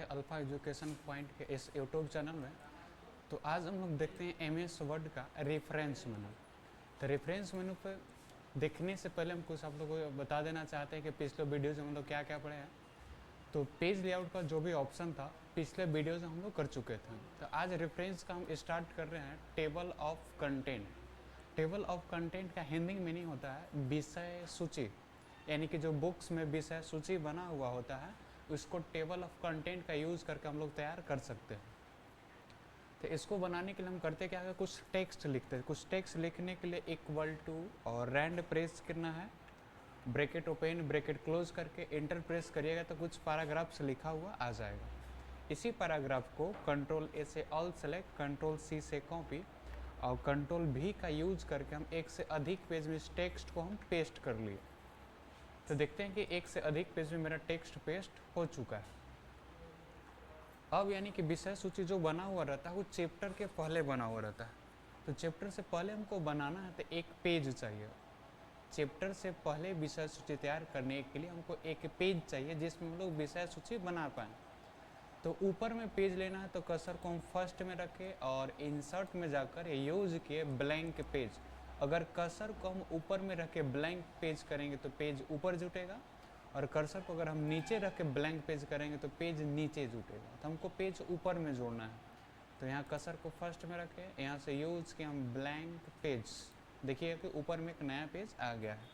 Alpha education point के इस YouTube channel में। तो आज हम लोग देखते हैं एमएस वर्ड का रेफरेंस मेनू। तो रेफरेंस मेनू पे देखने से पहले हम कुछ आप लोगों को बता देना चाहते हैं कि पिछले वीडियोज़ में हम लोग क्या क्या पढ़े हैं। तो पेज लेआउट का जो भी ऑप्शन था पिछले वीडियोज़ में हम लोग कर चुके थे। तो आज रेफरेंस का हम स्टार्ट कर रहे हैं table of content. Table of content का हिंदी मीनिंग होता है विषय सूची, यानी कि जो बुक्स में विषय सूची बना हुआ होता है उसको टेबल ऑफ कंटेंट का यूज़ करके हम लोग तैयार कर सकते हैं। तो इसको बनाने के लिए हम करते क्या है, कुछ टेक्स्ट लिखते हैं। कुछ टेक्स्ट लिखने के लिए इक्वल टू और रैंड प्रेस करना है, ब्रैकेट ओपन ब्रैकेट क्लोज करके एंटर प्रेस करिएगा तो कुछ पैराग्राफ्स लिखा हुआ आ जाएगा। इसी पैराग्राफ को कंट्रोल ए से ऑल सेलेक्ट, कंट्रोल सी से कॉपी और कंट्रोल भी का यूज करके हम एक से अधिक पेज में इस टेक्स्ट को हम पेस्ट कर लिए। तो देखते हैं कि एक से अधिक पेज में मेरा टेक्स्ट पेस्ट हो चुका है। अब यानी कि विषय सूची जो बना हुआ रहता है वो चैप्टर के पहले बना हुआ रहता है। तो चैप्टर से पहले हमको बनाना है तो एक पेज चाहिए। चैप्टर से पहले विषय सूची तैयार करने के लिए हमको एक पेज चाहिए जिसमें हम लोग विषय सूची बना पाएँ। तो ऊपर में पेज लेना है तो कर्सर को हम फर्स्ट में रखें और इंसर्ट में जाकर यूज किए ब्लैंक पेज। अगर कर्सर को हम ऊपर में रख के ब्लैंक पेज करेंगे तो पेज ऊपर जुटेगा, और कर्सर को अगर हम नीचे रख के ब्लैंक पेज करेंगे तो पेज नीचे जुटेगा। तो हमको पेज ऊपर में जोड़ना है। तो यहाँ कर्सर को फर्स्ट में रखें, यहाँ से यूज किए हम ब्लैंक पेज। देखिए कि ऊपर में एक नया पेज आ गया है।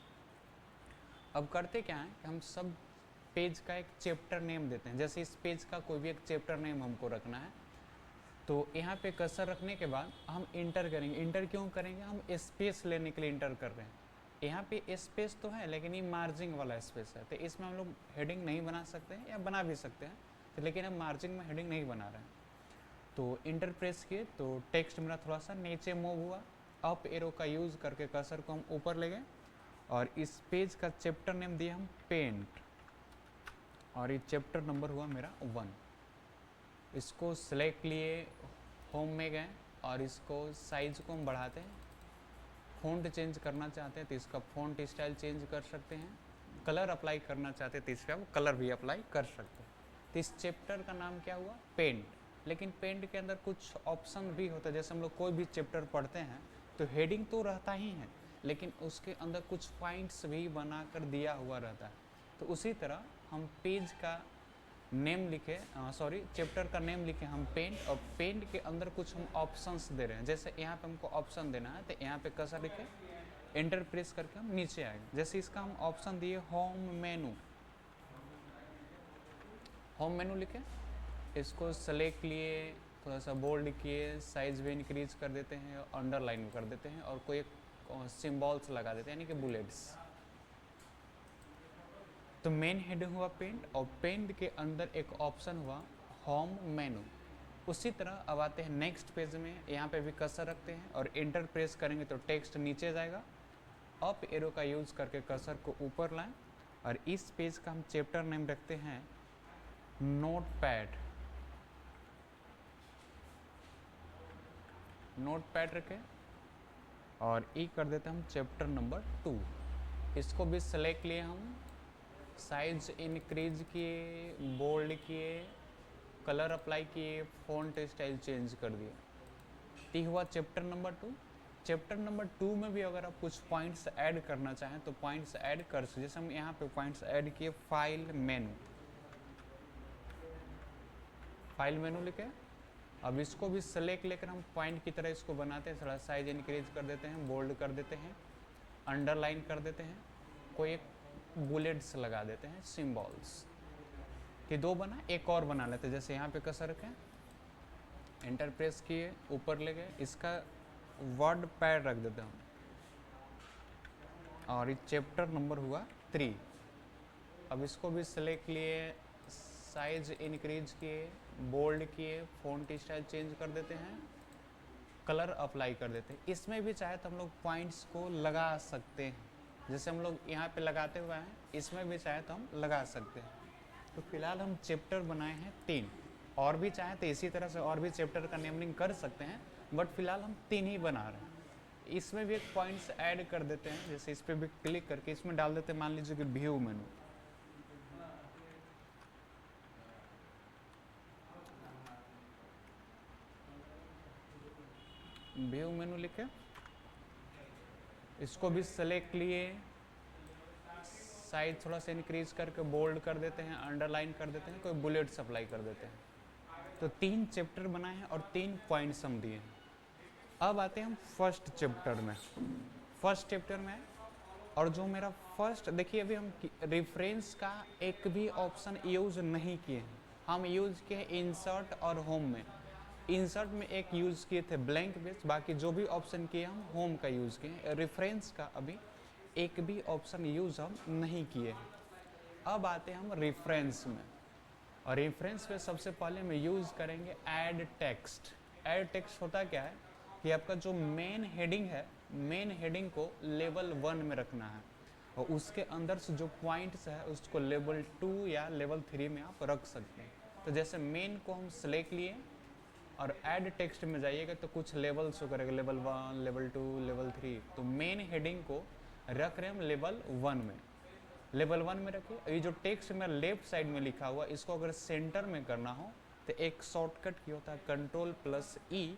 अब करते क्या है कि हम सब पेज का एक चैप्टर नेम देते हैं। जैसे इस पेज का कोई भी एक चैप्टर नेम हमको रखना है तो यहाँ पे कर्सर रखने के बाद हम इंटर करेंगे। इंटर क्यों करेंगे, हम स्पेस लेने के लिए इंटर कर रहे हैं। यहाँ पे स्पेस तो है लेकिन ये मार्जिंग वाला स्पेस है, तो इसमें हम लोग हेडिंग नहीं बना सकते हैं या बना भी सकते हैं, तो लेकिन हम मार्जिंग में हेडिंग नहीं बना रहे हैं। तो इंटर प्रेस किए तो टेक्स्ट मेरा थोड़ा सा नीचे मूव हुआ। अप एरो का यूज़ करके कर्सर को हम ऊपर ले गए और इस पेज का चैप्टर नेम दिया हम पेंट, और ये चैप्टर नंबर हुआ मेरा 1। इसको सेलेक्ट लिए, होम में गए और इसको साइज को हम बढ़ाते हैं। फ़ॉन्ट चेंज करना चाहते हैं तो इसका फ़ॉन्ट स्टाइल चेंज कर सकते हैं। कलर अप्लाई करना चाहते हैं तो इसका कलर भी अप्लाई कर सकते हैं। तो इस चैप्टर का नाम क्या हुआ, पेंट। लेकिन पेंट के अंदर कुछ ऑप्शन भी होता है। जैसे हम लोग कोई भी चैप्टर पढ़ते हैं तो हेडिंग तो रहता ही है लेकिन उसके अंदर कुछ पॉइंट्स भी बना कर दिया हुआ रहता है। तो उसी तरह हम पेज का नेम लिखे, चैप्टर का नेम लिखे हम पेंट, और पेंट के अंदर कुछ हम ऑप्शंस दे रहे हैं। जैसे यहाँ पे हमको ऑप्शन देना है तो यहाँ पे कर्सर लिखे, एंटर प्रेस करके हम नीचे आएंगे। जैसे इसका हम ऑप्शन दिए होम मेनू, होम मेनू लिखे, इसको सेलेक्ट लिए, थोड़ा सा बोल्ड किए, साइज भी इंक्रीज कर देते हैं, अंडरलाइन कर देते हैं और कोई एक सिम्बॉल्स लगा देते हैं यानी कि बुलेट्स। तो मेन हेडिंग हुआ पेंट और पेंट के अंदर एक ऑप्शन हुआ होम मेनू। उसी तरह अब आते हैं नेक्स्ट पेज में, यहाँ पे भी कर्सर रखते हैं और इंटर प्रेस करेंगे तो टेक्स्ट नीचे जाएगा। अप एरो का यूज़ करके कर्सर को ऊपर लाएं और इस पेज का हम चैप्टर नेम रखते हैं नोटपैड। नोटपैड रखें और ई कर देते हैं हम चैप्टर नंबर 2। इसको भी सेलेक्ट लिए हम, साइज इंक्रीज किए, बोल्ड किए, कलर अप्लाई किए, फ़ॉन्ट स्टाइल चेंज कर दिया। ये हुआ चैप्टर नंबर 2। चैप्टर नंबर 2 में भी अगर आप कुछ पॉइंट्स ऐड करना चाहें तो पॉइंट्स ऐड कर सकते। जैसे हम यहाँ पे पॉइंट्स ऐड किए, फाइल मेनू, फाइल मेनू लिखे। अब इसको भी सेलेक्ट लेकर हम पॉइंट की तरह इसको बनाते हैं। थोड़ा साइज इंक्रीज कर देते हैं, बोल्ड कर देते हैं, अंडरलाइन कर देते हैं, कोई एक बुलेट्स लगा देते हैं, सिंबल्स। कि 2 बना, एक और बना लेते हैं। जैसे यहाँ पे कर्सर रखें, एंटर प्रेस किए, ऊपर ले गए, इसका वर्ड पैड रख देते हैं और ये चैप्टर नंबर हुआ 3। अब इसको भी सेलेक्ट लिए, साइज इंक्रीज किए, बोल्ड किए, फ़ॉन्ट स्टाइल चेंज कर देते हैं, कलर अप्लाई कर देते हैं। इसमें भी चाहे तो हम लोग पॉइंट्स को लगा सकते हैं, जैसे हम लोग यहाँ पे लगाते हुए हैं, इसमें भी चाहे तो हम लगा सकते हैं। तो फिलहाल हम चैप्टर बनाए हैं 3, और भी चाहे तो इसी तरह से और भी चैप्टर का नेमलिंग कर सकते हैं, बट फिलहाल हम 3 ही बना रहे हैं। इसमें भी एक पॉइंट्स ऐड कर देते हैं। जैसे इस पर भी क्लिक करके इसमें डाल देते हैं, मान लीजिए कि व्यू मेनू। व्यू मेनू लिखे, इसको भी सेलेक्ट लिए, साइज थोड़ा सा इंक्रीज करके बोल्ड कर देते हैं, अंडरलाइन कर देते हैं, कोई बुलेट्स अप्लाई कर देते हैं। तो 3 चैप्टर बनाए हैं और 3 पॉइंट्स हम दिए हैं। अब आते हैं हम फर्स्ट चैप्टर में। फर्स्ट चैप्टर में और जो मेरा फर्स्ट, देखिए अभी हम रेफरेंस का एक भी ऑप्शन यूज नहीं किए हैं, हम यूज किए इंसर्ट और होम में। इंसर्ट में एक यूज किए थे ब्लैंक पेज, बाकी जो भी ऑप्शन किए हम होम का यूज किए। रेफरेंस का अभी एक भी ऑप्शन यूज हम नहीं किए हैं। अब आते हैं हम रेफरेंस में, और रेफरेंस में सबसे पहले हम यूज करेंगे ऐड टेक्स्ट। ऐड टेक्स्ट होता क्या है कि आपका जो मेन हेडिंग है, मेन हेडिंग को लेवल 1 में रखना है, और उसके अंदर से जो पॉइंट्स है उसको लेवल 2 या लेवल 3 में आप रख सकते हैं। तो जैसे मेन को हम सेलेक्ट लिए और ऐड टेक्स्ट में जाइएगा तो कुछ लेवल शो करेगा, लेवल 1, लेवल 2, लेवल 3। तो मेन हेडिंग को रख रहे हैं हम लेवल 1 में। लेवल 1 में रखिए। ये जो टेक्स्ट मेरा लेफ्ट साइड में लिखा हुआ, इसको अगर सेंटर में करना हो तो एक शॉर्टकट की होता है Ctrl+E,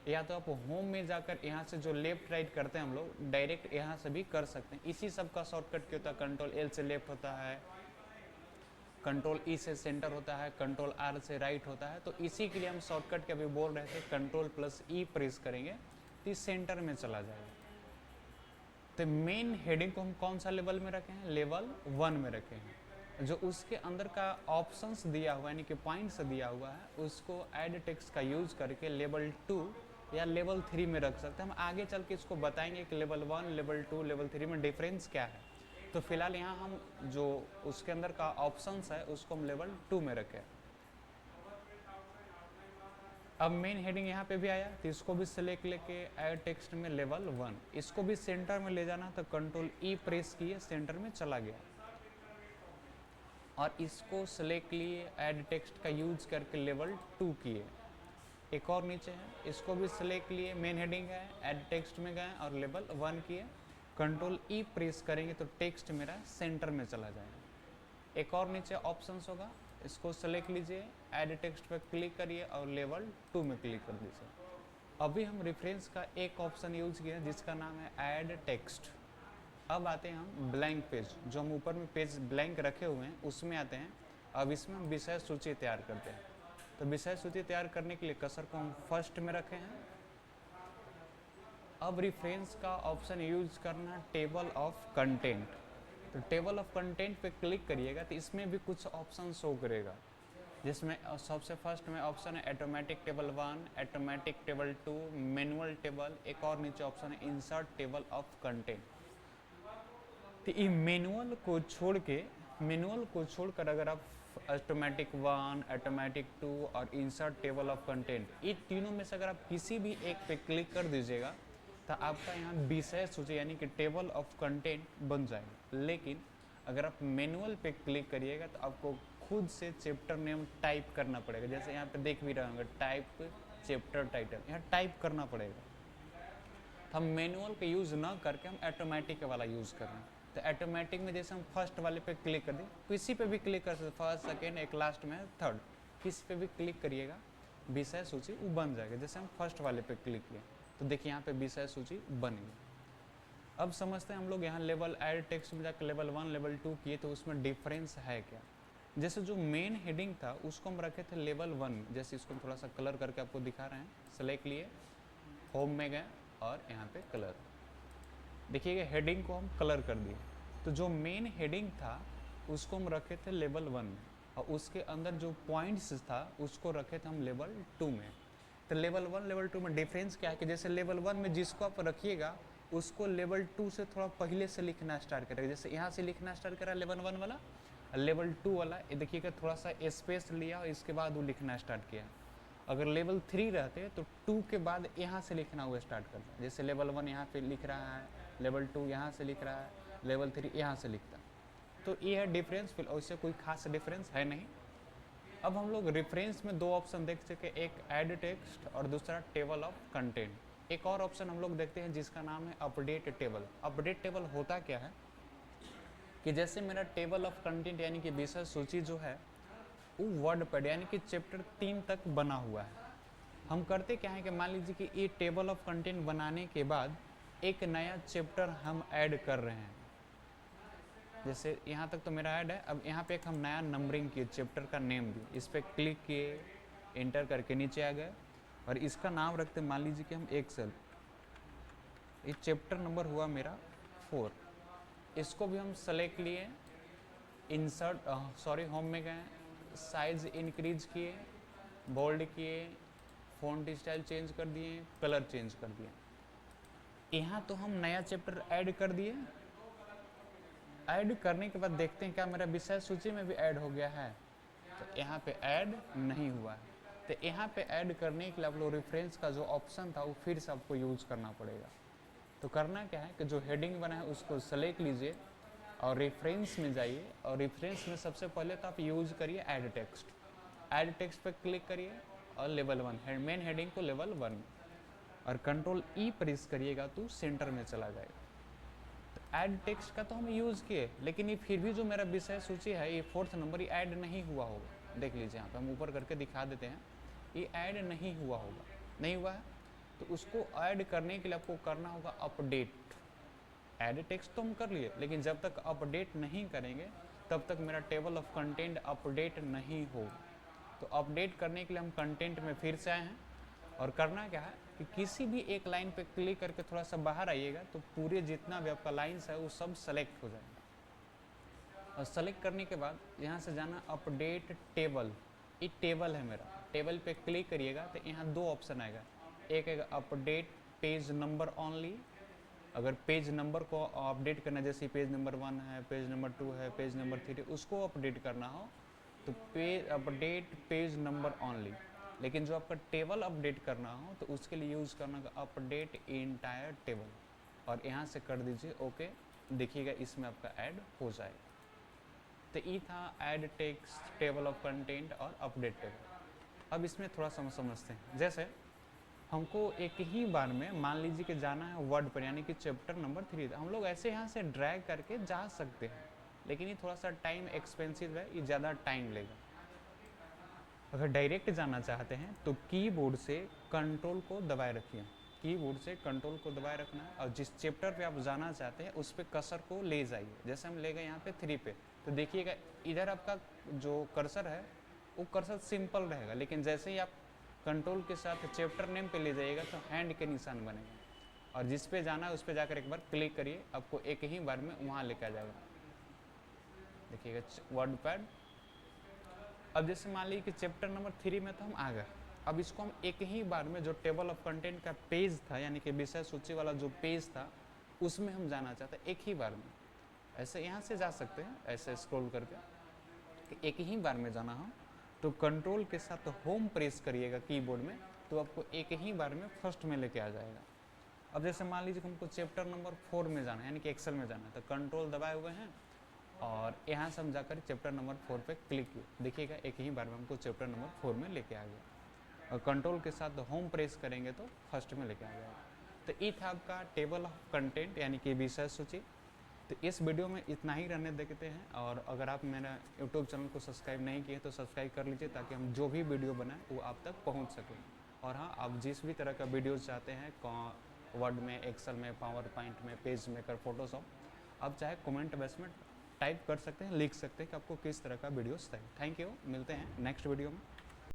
या तो आप होम में जाकर यहाँ से जो लेफ्ट राइट करते हैं हम लोग डायरेक्ट यहाँ से भी कर सकते हैं। इसी सब का शॉर्टकट क्या होता है, Ctrl+L से लेफ्ट होता है, Ctrl+E से सेंटर होता है, Ctrl+R से राइट होता है। तो इसी के लिए हम शॉर्टकट के अभी बोल रहे थे, Ctrl+E प्रेस करेंगे तो इस सेंटर में चला जाएगा। तो मेन हेडिंग को हम कौन सा लेवल में रखे हैं, लेवल 1 में रखे हैं। जो उसके अंदर का ऑप्शंस दिया हुआ है, यानी कि पॉइंट्स दिया हुआ है, उसको ऐड टेक्स्ट का यूज करके लेवल 2 या लेवल 3 में रख सकते हैं। हम आगे चल के इसको बताएंगे कि लेवल 1, लेवल 2, लेवल 3 में डिफरेंस क्या है। तो फिलहाल यहाँ हम जो उसके अंदर का ऑप्शंस है उसको हम लेवल 2 में रखें। अब मेन हेडिंग यहाँ पे भी आया तो इसको भी सिलेक्ट लेके ऐड टेक्स्ट में लेवल 1, इसको भी सेंटर में ले जाना तो Ctrl+E प्रेस किए, सेंटर में चला गया। और इसको सिलेक्ट लिए, ऐड टेक्स्ट का यूज करके लेवल 2 किए। एक और नीचे है, इसको भी सिलेक्ट लिए, मेन हेडिंग है, ऐड टेक्स्ट में गए और लेवल 1 किए। Ctrl+E प्रेस करेंगे तो टेक्स्ट मेरा सेंटर में चला जाएगा। एक और नीचे ऑप्शंस होगा, इसको सेलेक्ट लीजिए, ऐड टेक्स्ट पर क्लिक करिए और लेवल 2 में क्लिक कर दीजिए। अभी हम रेफरेंस का एक ऑप्शन यूज किया जिसका नाम है ऐड टेक्स्ट। अब आते हैं हम ब्लैंक पेज, जो हम ऊपर में पेज ब्लैंक रखे हुए हैं उसमें आते हैं। अब इसमें हम विषय सूची तैयार करते हैं। तो विषय सूची तैयार करने के लिए कर्सर को हम फर्स्ट में रखे हैं। अब रेफरेंस का ऑप्शन यूज करना टेबल ऑफ कंटेंट। तो टेबल ऑफ कंटेंट पे क्लिक करिएगा तो इसमें भी कुछ ऑप्शन शो करेगा, जिसमें सबसे फर्स्ट में ऑप्शन है automatic table 1, automatic table 2, manual table. एक और नीचे ऑप्शन है इंसर्ट टेबल ऑफ कंटेंट। तो ये मैनुअल को छोड़कर अगर आप ऑटोमेटिक 1, ऑटोमेटिक 2 और इंसर्ट टेबल ऑफ कंटेंट, ये तीनों में से अगर आप किसी भी एक पे क्लिक कर दीजिएगा तो आपका यहाँ विषय सूची यानी कि टेबल ऑफ कंटेंट बन जाएगा। लेकिन अगर आप मैनुअल पे क्लिक करिएगा तो आपको खुद से चैप्टर नेम टाइप करना पड़ेगा। जैसे यहाँ पे देख भी रहे होंगे, टाइप चैप्टर टाइटल, यहाँ टाइप करना पड़ेगा। तो हम मैनुअल का यूज़ ना करके हम ऑटोमेटिक वाला यूज़ कर रहे हैं। तो ऑटोमेटिक में जैसे हम फर्स्ट वाले पे क्लिक कर दें, किसी पे भी क्लिक कर सकते, फर्स्ट, सेकेंड, एक लास्ट में थर्ड, किसी पे भी क्लिक करिएगा विषय सूची वो बन जाएगा। जैसे हम फर्स्ट वाले पे क्लिक किए तो देखिए यहाँ पे विषय सूची बन गई। अब समझते हैं हम लोग यहाँ लेवल ऐड टेक्स्ट में जाकर लेवल 1, लेवल 2 किए तो उसमें डिफरेंस है क्या। जैसे जो मेन हेडिंग था उसको हम रखे थे लेवल 1, जैसे इसको थोड़ा सा कलर करके आपको दिखा रहे हैं। सेलेक्ट लिए, होम में गए और यहाँ पे कलर, देखिएगा हेडिंग को हम कलर कर दिए। तो जो मेन हेडिंग था उसको हम रखे थे लेवल 1 में, और उसके अंदर जो पॉइंट्स था उसको रखे थे हम लेवल 2 में। तो लेवल 1, लेवल 2 में डिफरेंस क्या है कि जैसे लेवल 1 में जिसको आप रखिएगा उसको लेवल 2 से थोड़ा पहले से लिखना स्टार्ट करेगा। जैसे यहाँ से लिखना स्टार्ट करा लेवल 1 वाला, लेवल 2 वाला ये देखिएगा थोड़ा सा स्पेस लिया और इसके बाद वो लिखना स्टार्ट किया। अगर लेवल 3 रहते तो 2 के बाद यहाँ से लिखना हुआ स्टार्ट करता। जैसे लेवल 1 यहाँ पे लिख रहा है, लेवल 2 यहाँ से लिख रहा है, लेवल 3 यहाँ से लिखता। तो ये है डिफरेंस, फिर उससे कोई खास डिफरेंस है नहीं। अब हम लोग रेफरेंस में दो ऑप्शन देख सके, एक ऐड टेक्स्ट और दूसरा टेबल ऑफ कंटेंट। एक और ऑप्शन हम लोग देखते हैं जिसका नाम है अपडेट टेबल। अपडेट टेबल होता क्या है कि जैसे मेरा टेबल ऑफ कंटेंट यानी कि विषय सूची जो है वो वर्ड पैड यानी कि चैप्टर 3 तक बना हुआ है, हम करते क्या है कि मान लीजिए कि ये टेबल ऑफ कंटेंट बनाने के बाद एक नया चैप्टर हम ऐड कर रहे हैं। जैसे यहाँ तक तो मेरा ऐड है, अब यहाँ पे एक हम नया नंबरिंग किए, चैप्टर का नेम दिए, इस पर क्लिक किए, इंटर करके नीचे आ गए और इसका नाम रखते मान लीजिए कि हम एक्सेल। ये चैप्टर नंबर हुआ मेरा 4। इसको भी हम सेलेक्ट लिए, इंसर्ट होम में गए, साइज इंक्रीज किए, बोल्ड किए, फ़ॉन्ट स्टाइल चेंज कर दिए, कलर चेंज कर दिए। यहाँ तो हम नया चैप्टर ऐड कर दिए। ऐड करने के बाद देखते हैं क्या मेरा विषय सूची में भी ऐड हो गया है, तो यहाँ पे ऐड नहीं हुआ है। तो यहाँ पे ऐड करने के लिए आप लोग रेफरेंस का जो ऑप्शन था वो फिर से आपको यूज़ करना पड़ेगा। तो करना क्या है कि जो हेडिंग बना है उसको सेलेक्ट लीजिए और रेफरेंस में जाइए, और रेफरेंस में सबसे पहले तो आप यूज़ करिए ऐड टेक्स्ट। ऐड टेक्स्ट पर क्लिक करिए और लेवल 1 मेन हेडिंग को लेवल 1 और कंट्रोल ई प्रेस करिएगा तो सेंटर में चला जाएगा। तो ऐड टेक्स्ट का तो हम यूज़ किए, लेकिन ये फिर भी जो मेरा विषय सूची है ये 4th नंबर ये ऐड नहीं हुआ होगा। देख लीजिए यहाँ पे हम ऊपर करके दिखा देते हैं, ये ऐड नहीं हुआ होगा, नहीं हुआ है। तो उसको ऐड करने के लिए आपको करना होगा अपडेट। ऐड टेक्स्ट तो हम कर लिए, लेकिन जब तक अपडेट नहीं करेंगे तब तक मेरा टेबल ऑफ कंटेंट अपडेट नहीं होगा। तो अपडेट करने के लिए हम कंटेंट में फिर से आए हैं और करना क्या है कि किसी भी एक लाइन पे क्लिक करके थोड़ा सा बाहर आइएगा तो पूरे जितना भी आपका लाइन्स है वो सब सेलेक्ट हो जाएगा। और सेलेक्ट करने के बाद यहाँ से जाना अपडेट टेबल, ये टेबल है मेरा। टेबल पे क्लिक करिएगा तो यहाँ 2 ऑप्शन आएगा, एक है अपडेट पेज नंबर ओनली। अगर पेज नंबर को अपडेट करना, जैसे पेज नंबर 1 है, पेज नंबर 2 है, पेज नंबर 3, उसको अपडेट करना हो तो अपडेट पेज नंबर ओनली। लेकिन जो आपका टेबल अपडेट करना हो तो उसके लिए यूज़ करना अपडेट इंटायर टेबल, और यहाँ से कर दीजिए ओके। देखिएगा इसमें आपका ऐड हो जाएगा। तो ये था add text, table of content और अपडेट टेबल। अब इसमें थोड़ा समझते हैं। जैसे हमको एक ही बार में मान लीजिए कि जाना है वर्ड पर, यानी कि चैप्टर नंबर 3, हम लोग ऐसे यहाँ से ड्रैग करके जा सकते हैं, लेकिन ये थोड़ा सा टाइम एक्सपेंसिव है, ये ज़्यादा टाइम लेगा। अगर डायरेक्ट जाना चाहते हैं तो कीबोर्ड से कंट्रोल को दबाए रखिए, कीबोर्ड से कंट्रोल को दबाए रखना है और जिस चैप्टर पे आप जाना चाहते हैं उस पर कर्सर को ले जाइए। जैसे हम ले गए यहाँ पे 3 पे, तो देखिएगा इधर आपका जो कर्सर है वो कर्सर सिंपल रहेगा, लेकिन जैसे ही आप कंट्रोल के साथ चैप्टर नेम पे ले जाइएगा तो हैंड के निशान बनेगा, और जिस पे जाना है उस पर जाकर एक बार क्लिक करिए, आपको एक ही बार में वहाँ लेकर जाएगा। देखिएगा वर्ड पैड। अब जैसे मान लीजिए कि चैप्टर नंबर 3 में तो हम आ गए, अब इसको हम एक ही बार में जो टेबल ऑफ कंटेंट का पेज था, यानी कि विषय सूची वाला जो पेज था उसमें हम जाना चाहते हैं एक ही बार में। ऐसे यहाँ से जा सकते हैं, ऐसे स्क्रॉल करके कि एक ही बार में जाना हो तो कंट्रोल के साथ होम प्रेस करिएगा कीबोर्ड में, तो आपको एक ही बार में फर्स्ट में लेके आ जाएगा। अब जैसे मान लीजिए हमको चैप्टर नंबर 4 में जाना है, यानी कि एक्सेल में जाना है, तो कंट्रोल दबाए हुए हैं और यहाँ से हम जाकर चैप्टर नंबर 4 पे क्लिक किए। देखिएगा एक ही बार में हमको चैप्टर नंबर 4 में लेके आ गया, और कंट्रोल के साथ होम प्रेस करेंगे तो फर्स्ट में लेके आ जाएगा। तो ये था आपका टेबल ऑफ कंटेंट, यानी कि विषय सूची। तो इस वीडियो में इतना ही रहने देते हैं, और अगर आप मेरा यूट्यूब चैनल को सब्सक्राइब नहीं किए तो सब्सक्राइब कर लीजिए, ताकि हम जो भी वीडियो बनाएं वो आप तक पहुंच सकें। और हाँ, आप जिस भी तरह का वीडियोज़ चाहते हैं, वर्ड में, एक्सेल में, पावर पॉइंट में, पेज मेकर, फोटोशॉप, आप चाहे कमेंट बॉक्स में टाइप कर सकते हैं, लिख सकते हैं कि आपको किस तरह का वीडियोस चाहिए। थैंक यू, मिलते हैं नेक्स्ट वीडियो में।